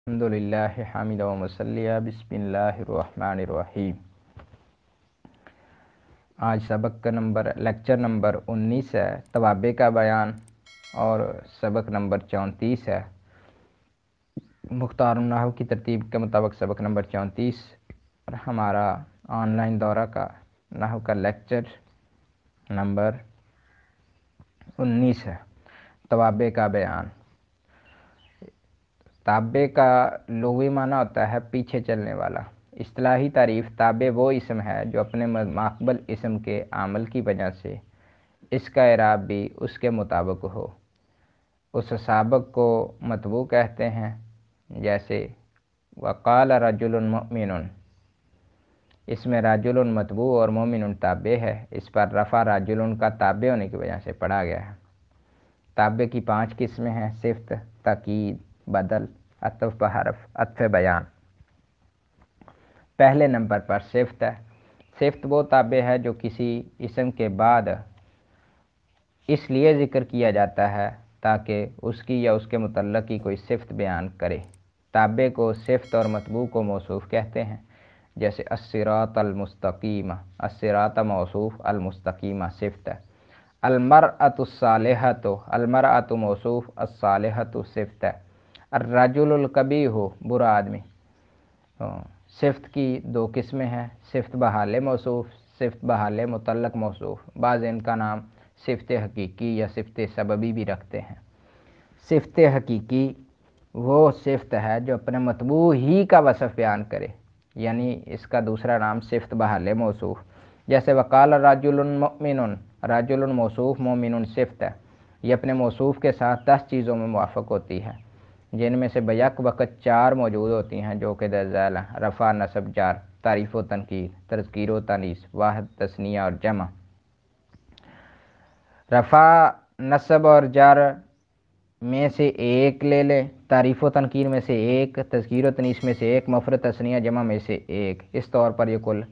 الحمدللہ حامد و مسلیہ بسم اللہ الرحمن الرحیم۔ آج سبق کا لیکچر نمبر 19 ہے، توابع کا بیان، اور سبق نمبر 34 ہے۔ مختار النحو کی ترتیب کے مطابق سبق نمبر 34 اور ہمارا آن لائن دورہ کا نحو کا لیکچر نمبر 19 ہے، توابع کا بیان۔ تابع کا لغوی معنی ہوتا ہے پیچھے چلنے والا۔ اصطلاحی تعریف: تابع وہ اسم ہے جو اپنے ماقبل اسم کے عمل کی وجہ سے اس کا اعراب بھی اس کے مطابق ہو۔ اس سابق کو متبوع کہتے ہیں، جیسے وقال رجل مؤمن، اس میں رجل متبوع اور مومن تابع ہے، اس پر رفع رجل کا تابع ہونے کی وجہ سے پڑھا گیا ہے۔ تابع کی 5 قسمیں ہیں: صفت، تاکید، بدل، عطف بحرف، عطف بیان۔ پہلے نمبر پر صفت ہے۔ صفت وہ تابع ہے جو کسی اسم کے بعد اس لیے ذکر کیا جاتا ہے تاکہ اس کی یا اس کے متعلق کی کوئی صفت بیان کرے۔ تابع کو صفت اور متبوع کو موصوف کہتے ہیں، جیسے الصراط المستقیم، الصراط موصوف، المستقیم صفت ہے۔ المرأۃ الصالحۃ، المرأۃ موصوف، الصالحۃ صفت ہے۔ الرجل القبیح، برا آدمی۔ صفت کی 2 قسمیں ہیں: صفت بحال موصوف، صفت بحال متعلق موصوف۔ بعض ان کا نام صفت حقیقی یا صفت سببی بھی رکھتے ہیں۔ صفت حقیقی وہ صفت ہے جو اپنے متبوع ہی کا وصف بیان کرے، یعنی اس کا دوسرا نام صفت بحال موصوف، جیسے وقال رجل مؤمن، رجل موصوف، مومن صفت ہے۔ یہ اپنے موصوف کے ساتھ 10 چیزوں میں موافق ہوتی ہے، جن میں سے بیک وقت 4 موجود ہوتی ہیں، جو کہ ذیل ہیں: رفع، نصب، جر، تعریف و تنکیر، تذکیر و تانیث، واحد، تثنیہ اور جمع۔ رفع، نصب اور جر میں سے ایک لے لیں، تعریف و تنکیر میں سے ایک، تذکیر و تانیث میں سے ایک، مفرد، تثنیہ، جمع میں سے ایک۔ اس طور پر یہ کل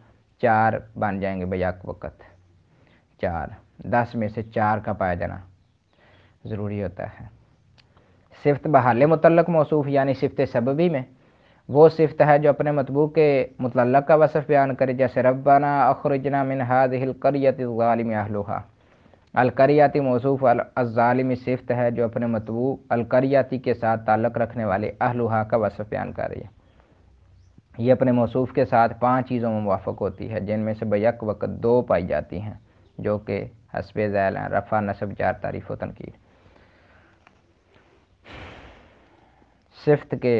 4 بن جائیں گے بیک وقت 4۔ 10 میں سے 4 کا پایا جانا ضروری ہوتا ہے۔ صفت بحال متعلق موصوف یعنی صفت سببی میں وہ صفت ہے جو اپنے متبوع کے متعلق کا وصف بیان کرے، جیسے ربنا اخرجنا من هذه القرية الظالم اهلها۔ القریاتی موصوف، الظالم صفت ہے جو اپنے متبوع القریاتی کے ساتھ تعلق رکھنے والے اہلها کا وصف بیان کر رہی ہے۔ یہ اپنے موصوف کے ساتھ 5 چیزوں میں موافق ہوتی ہے، جن میں سے بیک وقت 2 پائی جاتی ہیں، جو کہ حسب ذیل ہیں: رفع، نصب، جر، تعریف و تنکیر۔ صفت کے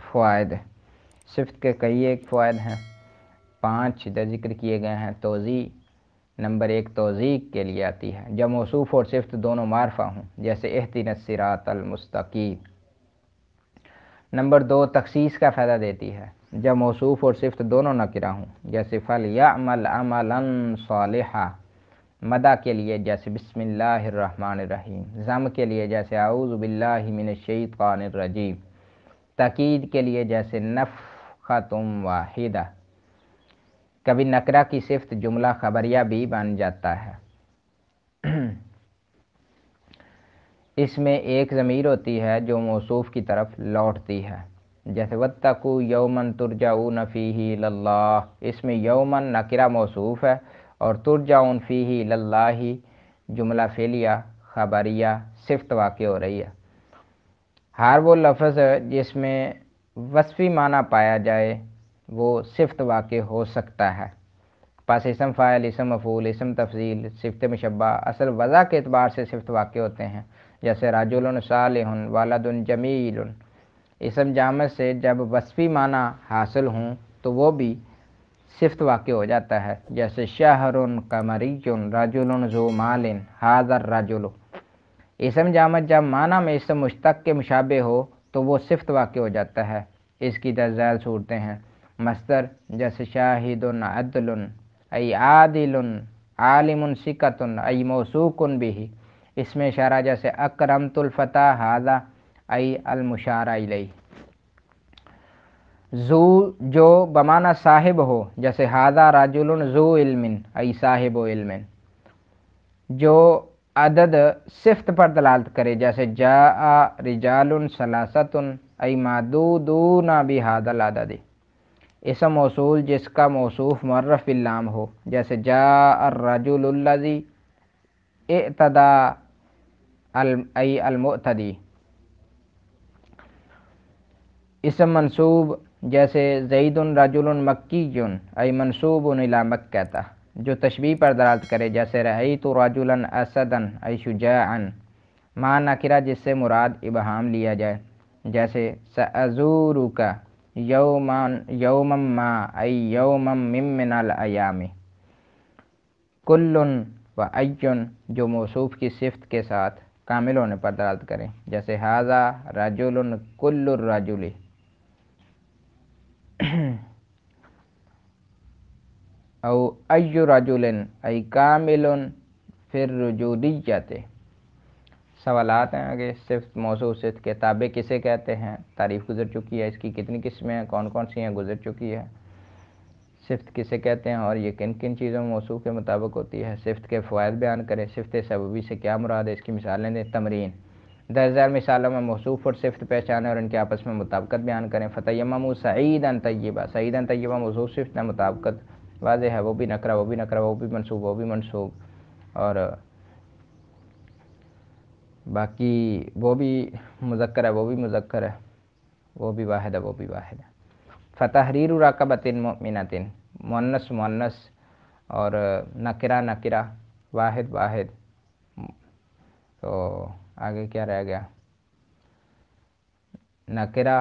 فوائد: صفت کے کئی ایک فوائد ہیں، 5 ذکر کیے گئے ہیں۔ توضیح: نمبر 1 توضیح کے لیے آتی ہے جب موصوف اور صفت دونوں معرفہ ہوں، جیسے اہدنا الصراط المستقیم۔ نمبر 2 تخصیص کا فائدہ دیتی ہے جب موصوف اور صفت دونوں نکرہ ہوں، جیسے فلیعمل عملا صالحا۔ مدح کے لیے جیسے بسم اللہ الرحمن الرحیم۔ ذم کے لیے جیسے اعوذ باللہ من الشیطان الرجیم۔ تاکید کے لیے جیسے نفخۃ واحدہ۔ کبھی نکرہ کی صفت جملہ خبریہ بھی بن جاتا ہے۔ اس میں ایک ضمیر ہوتی ہے جو موصوف کی طرف لوٹتی ہے، جیسے واتقوا یوما ترجعون فیہ الی اللہ۔ اس میں یوما نکرہ موصوف ہے اور ترجعون فیہ الی اللہ جملہ فعلیہ خبریہ صفت واقع ہو رہی ہے۔ ہر وہ لفظ جس میں وصفی معنی پایا جائے وہ صفت واقع ہو سکتا ہے۔ پس اسم فاعل، اسم مفعول، اسم تفضیل، صفت مشبہ اصل وضع کے اعتبار سے صفت واقع ہوتے ہیں، جیسے رجل صالح، ولد جمیل۔ اسم جامع سے جب وصفی معنی حاصل ہوں تو وہ بھی صفت واقع ہو جاتا ہے، جیسے شہر قمری، رجل ذو مال، ھذا الرجل۔ اسم جامع جب معنی میں اسم مشتق کے مشابہ ہو تو وہ صفت واقع ہو جاتا ہے۔ اس کی ذیل صورتیں ہیں: مصدر جیسے شاہد عدل، ای عادل، عالم ثقۃ، ای موثوق بہ۔ اس میں اشارہ جیسے اکرمت الفتى ھذا، ای المشار الیہ۔ ذو جو بمعنی صاحب ہو، جیسے ھذا رجل ذو علم، ای صاحب علم۔ جو عدد صفت پر دلالت کرے، جیسے جاء رجال ثلاثۃ، ای معدودون بہذا العدد، اسم موصول جس کا موصوف معرف باللام ہو، جیسے جاء الرجل الذی اعتدى ای المعتدی۔ اسم منصوب جیسے زید رجل مکی ای منصوب الی مکہ، جو تشبیہ پر دلالت کرے، جیسے رأیت رجلا اسدا ای شجاعا۔ ما نکرہ جس سے مراد ابہام لیا جائے، جیسے سأزورک یوما ما ای یوما من الایام۔ کل و ایون جو موصوف کی صفت کے ساتھ کامل ہونے پر دلالت کریں، جیسے ھذا رجل کل الرجل۔ او ای رجل ای کامل فی الرجولیت۔ سوالات ہیں آگے۔ صفت موصوف صفت کے تابع کسے کہتے ہیں؟ تعریف گزر چکی ہے، اس کی کتنی قسمیں ہیں، کون کون سی ہیں، گزر چکی ہے۔ صفت کسے کہتے ہیں اور یہ کن کن چیزوں میں موصوف کے مطابق ہوتی ہے۔ صفت کے فوائد بیان کریں، صفت سببی سے کیا مراد ہے، اس کی مثالیں دیں۔ تمرین 10,000 مثالوں میں موصوف اور صفت پہچانیں اور ان کے آپس میں مطابقت بیان کریں۔ فتیمموا صعیدا طیبا، صعیدا طیبا موصوف صفت ہے، مطابقت واضح ہے، وہ بھی نکرہ وہ بھی نکرہ، وہ بھی منصوب وہ بھی منصوب، اور باقی وہ بھی مذکر ہے وہ بھی مذکر ہے، وہ بھی واحد ہے وہ بھی واحد ہے۔ فتحریر رقبۃ مؤمنۃ، مؤنث مؤنث اور نکرہ نکرہ، واحد واحد۔ تو آگے کیا رہ گیا؟ نکرہ،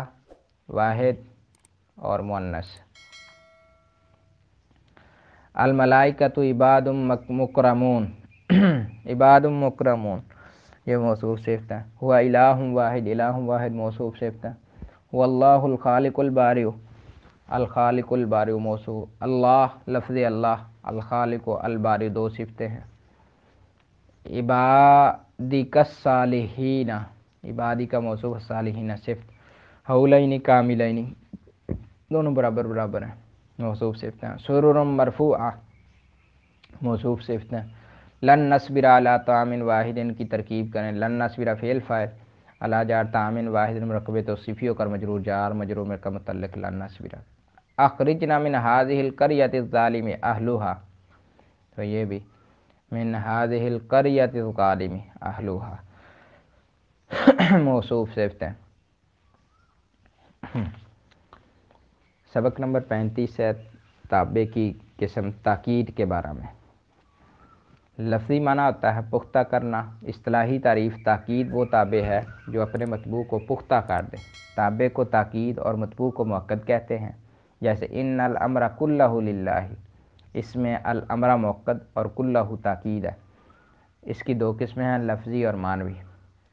واحد اور مؤنث۔ الملائکۃ عباد مکرمون، عباد مکرمون یہ موصوف صفت ہے۔ ہوا الہ واحد، الہ واحد موصوف صفت ہے۔ هو اللہ الخالق البارئ، الخالق البارئ موصوف۔ اللہ لفظ اللہ، الخالق البارئ دو صفتیں ہیں۔ عبادک الصالحین، عبادی کا موصوف الصالحین صفت۔ ہولین کاملین دونوں برابر برابر ہیں، موصوف صفت ہیں۔ سرر مرفوعہ موصوف صفت ہیں۔ لن نصبر علی طعام واحد کی ترکیب کریں، لن نصبر فعل فاعل، علی جار طعام واحد مرکب توصیفی ہو کر مجرور جار مجرور میں کا متعلق لن نصبر۔ اخرجنا من هذه القرية الظالم اهلها، تو یہ بھی من هذه القرية الظالم اهلها موصوف صفت ہے۔ سبق نمبر 35 ہے تابع کی قسم تاکید کے بارے میں۔ لفظی معنی ہوتا ہے پختہ کرنا، اصطلاحی تعریف تاکید وہ تابع ہے جو اپنے مطبوع کو پختہ کر دے۔ تابع کو تاکید اور مطبوع کو مؤکد کہتے ہیں، جیسے ان الامر کلہ للہ، اس میں الامر مؤکد اور کلہ تاکید ہے۔ اس کی دو قسمیں ہیں، لفظی اور معنوی۔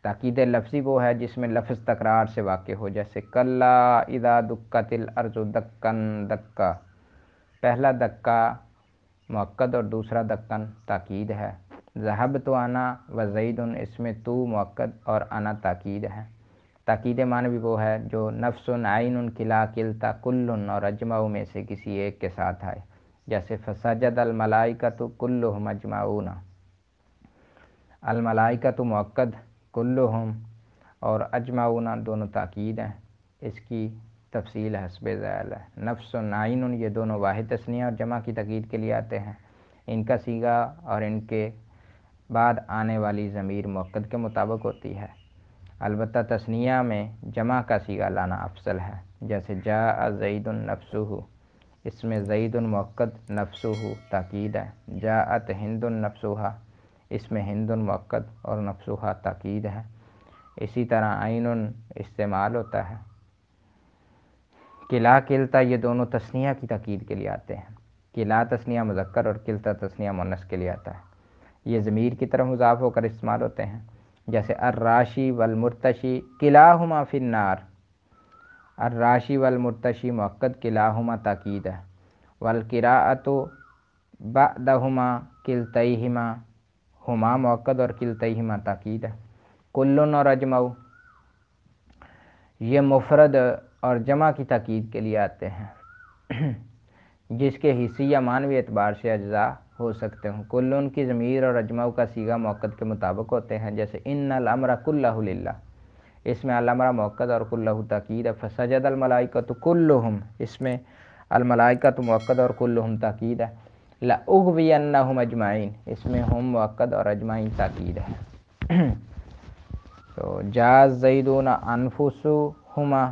تاکید لفظی وہ ہے جس میں لفظ تکرار سے واقع ہو، جیسے کلا اذا دکت الارض دکن دکا، پہلا دکا مؤکد اور دوسرا دکن تاکید ہے۔ ذهبت انا و زید، اس میں تو مؤکد اور انا تاکید ہے۔ تاکید معنوی وہ ہے جو نفس عین کلا کلتا کل اور اجمع میں سے کسی ایک کے ساتھ آئے، جیسے فسجد الملائکۃ کلہم اجمعون۔ الملائکۃ مؤکد، کلہم اور اجمعون دونوں تاکید ہیں۔ اس کی تفصیل حسب ذیل ہے۔ نفس عین یہ دونوں واحد تثنیہ اور جمع کی تاکید کے لیے آتے ہیں۔ ان کا صیغہ اور ان کے بعد آنے والی ضمیر مؤکد کے مطابق ہوتی ہے، البتہ تثنیہ میں جمع کا صیغہ لانا افضل ہے، جیسے جاء زید نفسہ، اس میں زید مؤکد نفسہ تاکید ہے۔ جاءت ہند نفسہا، اس میں ہند مؤکد اور نفسہا تاکید ہے۔ اسی طرح عین استعمال ہوتا ہے۔ کلا کلتا یہ دونوں تثنیہ کی تاکید کے لیے آتے ہیں۔ کلا تثنیہ مذکر اور کلتا تثنیہ مؤنث کے لیے آتا ہے۔ یہ ضمیر کی طرف مضاف ہو کر استعمال ہوتے ہیں، جیسے الراشی والمرتشی کلاہما فی النار، الراشی والمرتشی مؤکد کلاہما تاکید ہے۔ والقراءۃ بعدہما کلتیہما، ہما مؤکد اور کلتیہما تاکید ہے۔ کلن اور اجمع یہ مفرد اور جمع کی تاکید کے لیے آتے ہیں، جس کے حصی یا معنوی اعتبار سے اجزاء ہو سکتے ہوں۔ کلن کی ضمیر اور اجمع کا صیغہ مؤکد کے مطابق ہوتے ہیں، جیسے ان الامر کلہ للہ، اس میں الامر موقد اور کلہ تاکید ہے، فسجد الملائکۃ کلہم، اس میں الملائکۃ موقد اور کلہم تاکید ہے، لأغوینہم اجمعین، اس میں ہم موقد اور اجمعین تاکید ہے۔ تو جاء زیدون انفسہما،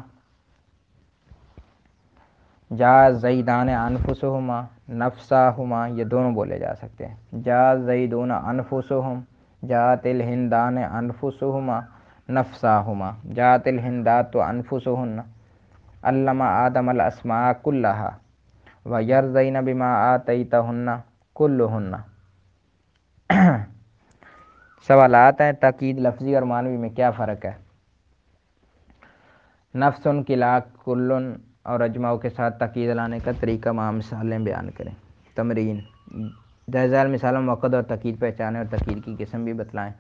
جاء زیدان انفسہما نفسہما، یہ دونوں بولے جا سکتے ہیں، جاء زیدون انفسہم، جاءت الہندان انفسہما نفسہما، جاءت الہندات انفسہن، علم آدم الاسماء کلہا ویرضین بما آتیتہن کلہن۔ سوالات ہیں، تاکید لفظی اور معنوی میں کیا فرق ہے؟ نفس کلا کلن اور اجماع کے ساتھ تاکید لانے کا طریقہ مع مثالیں بیان کریں۔ تمرین، درج مثالوں موقد اور تاکید پہچانے اور تاکید کی قسم بھی بتلائیں۔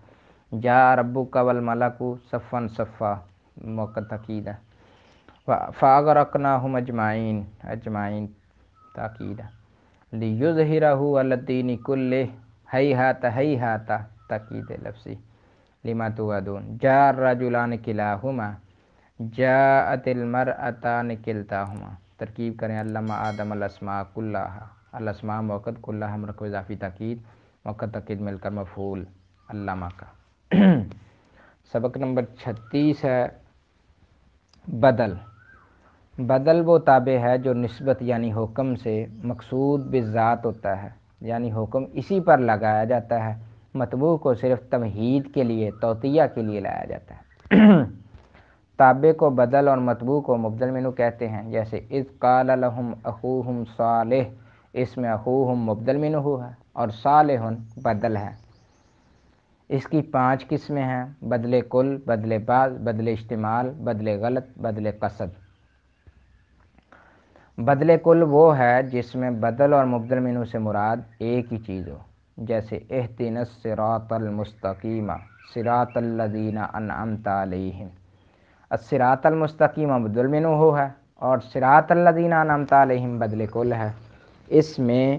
جاء ربک والملک صفا صفا، موقد تاکید ہے۔ فاغرقناہم اجمعین، اجمعین تاکید ہے۔ لیظہرہ علی الدین کلہ، ہیہات ہیہات تاکید لفظی۔ لما توعدون، جاء الرجلان کلاہما، جاءت المرأتان کلتاہما۔ ترکیب کریں، علم آدم الاسماء کلہا، الاسماء موقد، کلہا مرکب اضافی تاکید، موقد تاکید مل کر مفعول علامہ کا۔ سبق نمبر 36 ہے بدل۔ بدل وہ تابع ہے جو نسبت یعنی حکم سے مقصود بالذات ہوتا ہے، یعنی حکم اسی پر لگایا جاتا ہے، مطبوع کو صرف تمہید کے لیے، توطیہ کے لیے لایا جاتا ہے۔ تابع کو بدل اور مطبوع کو مبدل منہ کہتے ہیں، جیسے اذ قال لهم اخوهم صالح، اس میں اخوہم مبدل منہ ہے اور صالح بدل ہے۔ اس کی 5 قسمیں ہیں، بدل کل، بدل بعض، بدل اشتمال، بدل غلط، بدل قصد۔ بدل کل وہ ہے جس میں بدل اور مبدل منہ سے مراد ایک ہی چیز ہو، جیسے اہدنا الصراط المستقیم صراط الذین انعمت علیہم۔ الصراط المستقیم مبدل منہ ہے اور صراط الذین انعمت علیہم بدل کل ہے۔ اس میں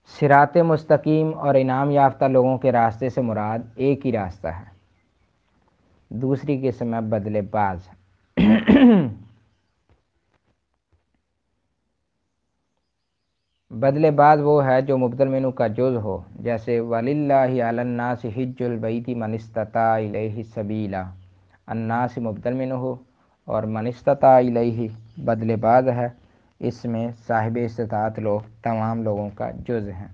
صراط مستقیم اور انعام یافتہ لوگوں کے راستے سے مراد ایک ہی راستہ ہے۔ دوسری قسم ہے بدل باز۔ بدل بعض وہ ہے جو مبدل منہ کا جز ہو، جیسے وَلِلَّهِ عَلَى النَّاسِ حِجُّ الْبَيْتِ مَنِ اسْتَطَاعَ إِلَيْهِ سَبِيلًا، الناس مبدل منہ ہو اور من استطاع الیہ بدل بعض ہے، اس میں صاحب استطاعت لوگ تمام لوگوں کا جز ہیں۔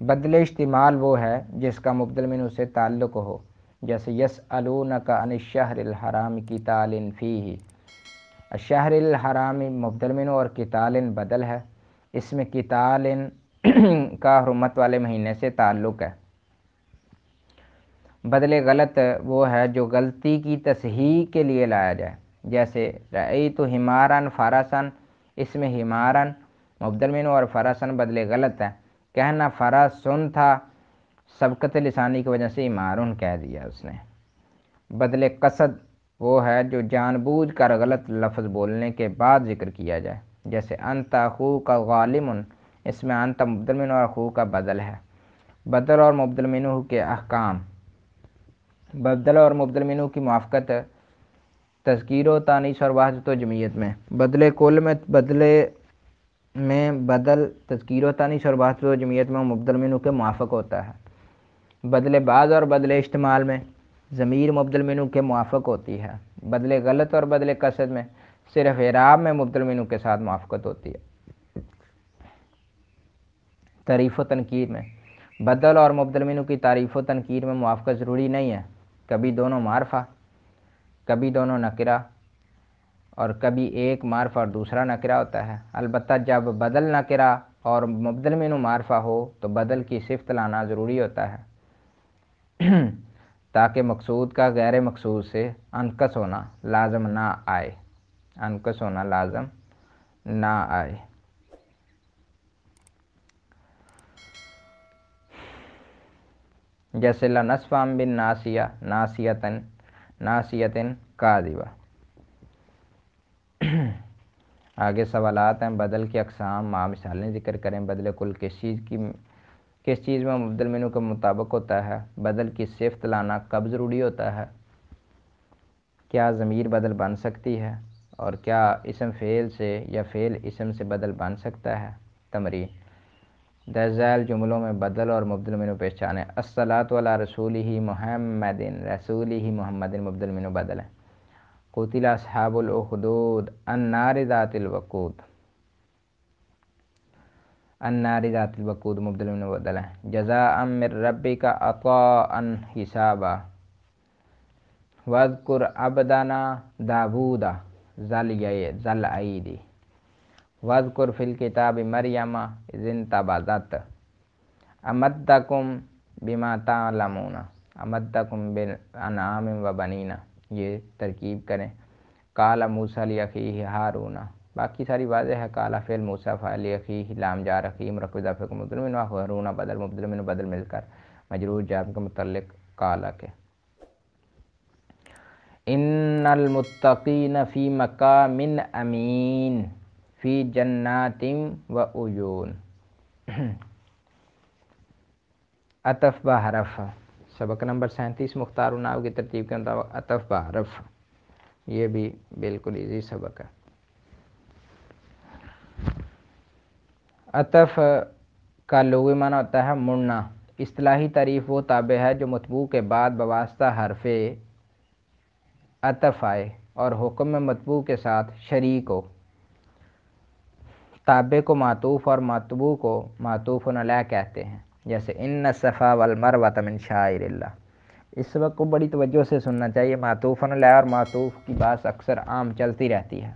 بدل اشتمال وہ ہے جس کا مبدل منہ سے تعلق ہو، جیسے یسألونک عن الشہر الحرام قتال فیہ، الشہر الحرام مبدل منہ اور قتال بدل ہے، اس میں قتال کا حرمت والے مہینے سے تعلق ہے۔ بدل غلط وہ ہے جو غلطی کی تصحیح کے لیے لایا جائے، جیسے رأیت حمارا فرسا، اس میں حمارا مبدل منہ اور فرسن بدل غلط ہے، کہنا فرسن تھا، سبقت لسانی کی وجہ سے حمارن کہہ دیا اس نے۔ بدل قصد وہ ہے جو جان بوجھ کر غلط لفظ بولنے کے بعد ذکر کیا جائے، جیسے انت اخوک غالم، اس میں انت مبدل منہ اور اخوک کا بدل ہے۔ بدل اور مبدل منہ کے احکام۔ بدل اور مبدل منہ کی موافقت تذکیر و تانیث اور وحدت و جمعیت میں۔ بدل کل میں بدل تذکیر و تانیث اور وحدت و جمعیت میں مبدل منہ کے موافق ہوتا ہے۔ بدل بعض اور بدل اشتمال میں ضمیر مبدل منہ کے موافق ہوتی ہے۔ بدل غلط اور بدل قصد میں صرف اعراب میں مبدل منہ کے ساتھ موافقت ہوتی ہے۔ تعریف و تنکیر میں بدل اور مبدل منہ کی تعریف و تنکیر میں موافقت ضروری نہیں ہے، کبھی دونوں معرفہ، کبھی دونوں نکرہ اور کبھی ایک معرفہ اور دوسرا نکرہ ہوتا ہے۔ البتہ جب بدل نکرہ اور مبدل منہ معرفہ ہو تو بدل کی صفت لانا ضروری ہوتا ہے تاکہ مقصود کا غیر مقصود سے انکس ہونا لازم نہ آئے، انکس ہونا لازم نہ آئے۔ جیسے لنسفعا بالناصیہ ناصیۃ کاذبہ۔ آگے سوالات ہیں، بدل کی اقسام مع مثالیں ذکر کریں۔ بدل کل کس چیز کس چیز میں مبدل منو کے مطابق ہوتا ہے؟ بدل کی صفت لانا کب ضروری ہوتا ہے؟ کیا ضمیر بدل بن سکتی ہے؟ اور کیا اسم فعل سے یا فعل اسم سے بدل بن سکتا ہے؟ تمرین: درج ذیل جملوں میں بدل اور مبدل منو پہچانے۔ الصلاۃ علی رسولہ محمد، رسولہ محمد مبدل منو بدل ہے۔ قتل اصحاب الاخدود النار ذات الوقود، النار ذات الوقود مبدل منو بدل ہے۔ جزاء من ربک عطاء حسابا، واذکر عبدنا داود ذل ایدی، واذکر فی الکتاب مریم اذ انتبذت، امدکم بما تعلمون، امدکم بانعام و بنین، یہ ترکیب کریں۔ قال موسیٰ لاخیہ ہارون، باقی ساری واضح ہے۔ قال فعل موسیٰ فاعل لاخیہ لام جار اخیہ مرکب اضافہ کو مبدل منو، ہارون بدل مبدل منو بدل مل کر مجرور جار کے متعلق قال کے۔ ان المتقین فی مقام امین فی جنات و عیون، عطف بحرف، سبق نمبر 37 مختار النحو کی ترتیب کے مطابق عطف بحرف، یہ بھی بالکل ایزی سبق ہے۔ عطف کا لغوی معنی ہوتا ہے مڑنا۔ اصطلاحی تعریف وہ تابع ہے جو مطبوع کے بعد بواسطہ حرف عطف آئے اور حکم میں مطبوع کے ساتھ شریک ہو۔ تابع کو معطوف اور مطبوع کو معطوف علیہ کہتے ہیں، جیسے ان الصفا والمروۃ من شعائر اللہ۔ اس سبق کو بڑی توجہ سے سننا چاہیے۔ معطوف علیہ اور معطوف کی بات اکثر عام چلتی رہتی ہے۔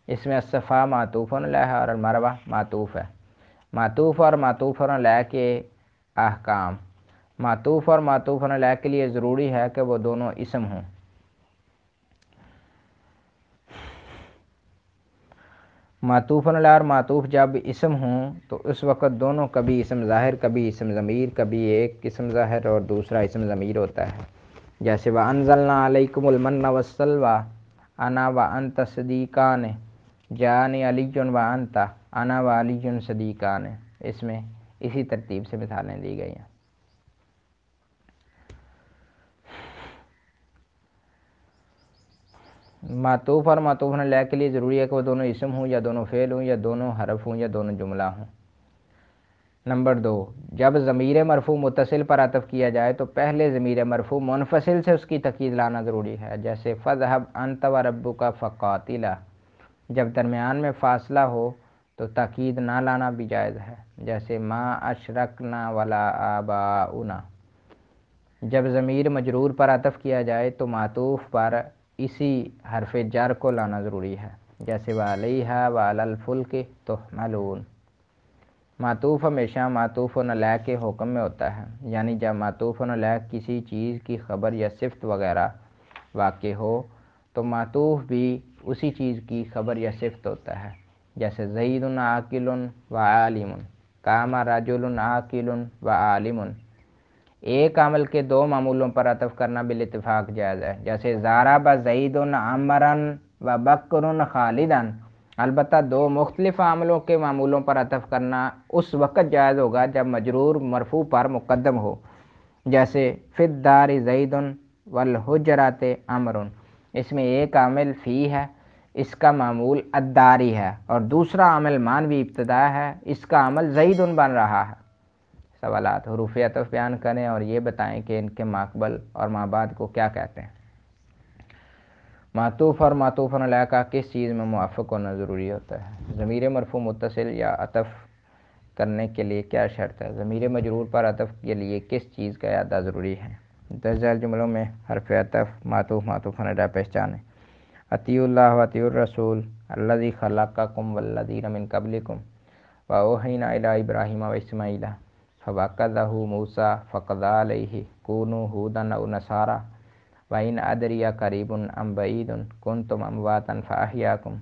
اس میں الصفا معطوف علیہ ہے اور المروہ معطوف ہے۔ معطوف اور معطوف علیہ کے احکام: معطوف اور معطوف علیہ کے لیے ضروری ہے کہ وہ دونوں اسم ہوں۔ معطوف علیہ اور معطوف جب اسم ہوں تو اس وقت دونوں کبھی اسم ظاہر کبھی اسم ضمیر، کبھی ایک اسم ظاہر اور دوسرا اسم ضمیر ہوتا ہے، جیسے وَأَنزَلْنَا عَلَيْكُمُ الْمَنَّ وَالسَّلْوَىٰ أَنَا وَأَنْتَ صَدِيقَانِ جَاءَنِي عَلِيٌّ وَأَنْتَ أَنَا وَعَلِيٌّ صَدِيقَانِ، اس میں اسی ترتیب سے مثالیں دی گئی ہیں۔ معطوف اور معطوف علیہ کے لیے ضروری ہے کہ وہ دونوں اسم ہوں یا دونوں فعل ہوں یا دونوں حرف ہوں یا دونوں جملہ ہوں۔ نمبر 2، جب ضمیر مرفوع متصل پر عطف کیا جائے تو پہلے ضمیر مرفوع منفصل سے اس کی تاکید لانا ضروری ہے، جیسے فَاذْهَبْ أَنْتَ وَرَبُّكَ فَقَاتِلَا۔ جب درمیان میں فاصلہ ہو تو تاکید نہ لانا بھی جائز ہے، جیسے مَا أَشْرَكْنَا وَلَا آبَاؤُنَا۔ جب ضمیر مجرور پر عطف کیا جائے تو معطوف پر اسی حرف جر کو لانا ضروری ہے، جیسے وَعَلَيْهَا وَعَلَى الْفُلْكِ تُحْمَلُونَ۔ معطوف ہمیشہ معطوف علیہ کے حکم میں ہوتا ہے، یعنی جب معطوف علیہ کسی چیز کی خبر یا صفت وغیرہ واقع ہو تو معطوف بھی اسی چیز کی خبر یا صفت ہوتا ہے، جیسے زید عاقل و عالم، قام رجل عاقل و عالم۔ ایک عمل کے دو معمولوں پر عطف کرنا بالاتفاق جائز ہے، جیسے ضرب زید عمرا و بکر خالدا۔ البتہ دو مختلف عملوں کے معمولوں پر عطف کرنا اس وقت جائز ہوگا جب مجرور مرفوع پر مقدم ہو، جیسے فی الدار زید والحجرات عمر۔ اس میں ایک عامل فی ہے، اس کا معمول الداری ہے، اور دوسرا عامل مانوی ابتدا ہے، اس کا عمل زید بن رہا ہے۔ سوالات: حروف عطف بیان کریں اور یہ بتائیں کہ ان کے ماقبل اور مابعد کو کیا کہتے ہیں۔ معطوف اور معطوف علیہ کا کس چیز میں موافق ہونا ضروری ہوتا ہے؟ ضمیر مرفوع متصل یا عطف کرنے کے لیے کیا شرط ہے؟ ضمیر مجرور پر عطف کے لیے کس چیز کا اعادہ ضروری ہے؟ درج ذیل جملوں میں حرف عطف معطوف معطوف علیہ پہچانیں۔ اطیعوا اللہ واطیعوا الرسول الذی خلقکم والذین من قبلکم واوحینا الی ابراہیم واسماعیل فوکذہ موسیٰ فقضی علیہ کونوا ھودا او نصارا وَإِنْ أَدْرِيَ قَرِيبٌ أَمْ بَعِيدٌ كُنْتُمْ أَمْوَاتًا فَأَحْيَاكُمْ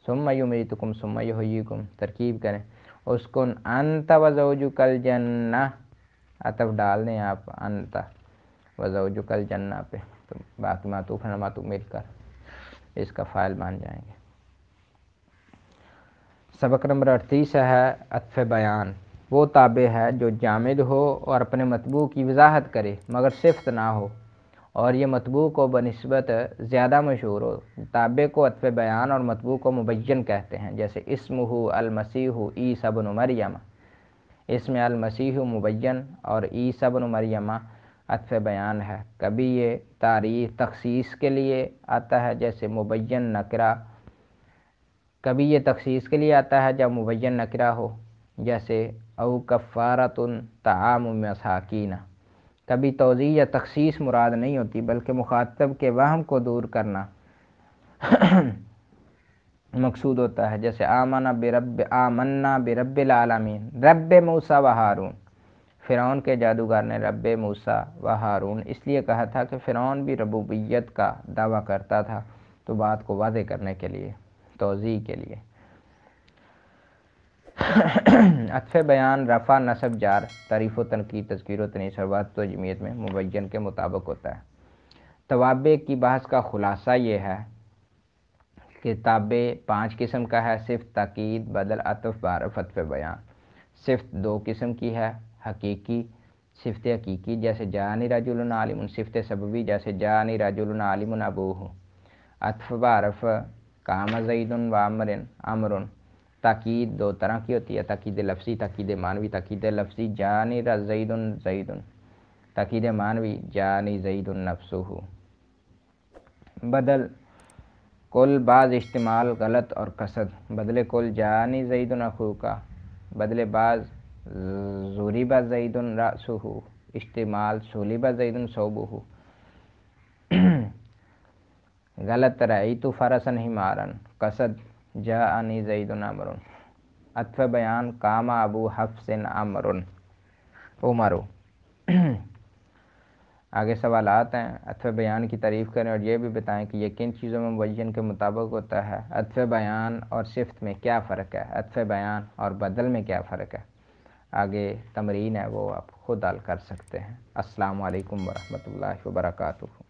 ثُمَّ يُمِيتُكُمْ ثُمَّ يُحْيِيكُمْ۔ ترکیب کریں: اسکن انت وزوجک الجنہ، عطف ڈال دیں آپ انت وزوجک الجنہ پہ، تو باقی معطوف ہے معطوف مل کر اس کا فاعل بن جائیں گے۔ سبق نمبر 38 ہے عطف بیان۔ وہ تابع ہے جو جامد ہو اور اپنے مطبوع کی وضاحت کرے مگر صفت نہ ہو، اور یہ مطبوع کو بنسبت زیادہ مشہور ہو۔ تابع کو عطف بیان اور مطبوع کو مبین کہتے ہیں، جیسے اسمہ المسیح عیسی بن مریم، اس میں المسیح مبین اور عیسی بن مریم عطف بیان ہے۔ کبھی یہ تعریف تخصیص کے لیے آتا ہے جیسے مبین نکرہ، کبھی یہ تخصیص کے لیے آتا ہے جب مبین نکرہ ہو، جیسے او کفارۃ طعام مساکین۔ کبھی توضیح یا تخصیص مراد نہیں ہوتی بلکہ مخاطب کے وہم کو دور کرنا مقصود ہوتا ہے، جیسے آمنا برب العالمین، رب موسیٰ و ہارون۔ فرعون کے جادوگر نے رب موسیٰ و ہارون اس لیے کہا تھا کہ فرعون بھی ربوبیت کا دعویٰ کرتا تھا، تو بات کو واضح کرنے کے لیے، توضیح کے لیے۔ عطف بیان رفع نصب جار تعریف و تنکیر تذکیر و تنیث اور وحدت و جمعیت میں مبین کے مطابق ہوتا ہے۔ توابع کی بحث کا خلاصہ یہ ہے کہ تابع 5 قسم کا ہے: صفت، تاکید، بدل، عطف، بعرف، عطف بیان۔ صفت 2 قسم کی ہے: حقیقی، صفت حقیقی جیسے جاءنی رجل عالم، صفت سببی جیسے جاءنی رجل عالم ابوہ۔ عطف بعرف قام زید و عمر۔ تاکید 2 طرح کی ہوتی ہے: تاکید لفظی، تاکید معنوی۔ تاکید لفظی جاءنی زید زید، تاکید معنوی جاءنی زید نفسہ۔ بدل کل بعض استعمال غلط اور قصد، بدلے کل جاءنی زید اخوکا، بدلے بعض ضرب زید رأسہ، استعمال صلب زید ثوبہ۔ غلط رأیت فرسا حمارا، قصد جاءنی زید عمر۔ عطف بیان قام ابو حفص عمر۔ آگے سوالات ہیں۔ عطف بیان کی تعریف کریں اور یہ بھی بتائیں کہ یہ کن چیزوں میں مبین کے مطابق ہوتا ہے۔ عطف بیان اور صفت میں کیا فرق ہے، عطف بیان اور بدل میں کیا فرق ہے۔ آگے تمرین ہے، وہ آپ خود حل کر سکتے ہیں۔ السلام علیکم ورحمۃ اللہ وبرکاتہ۔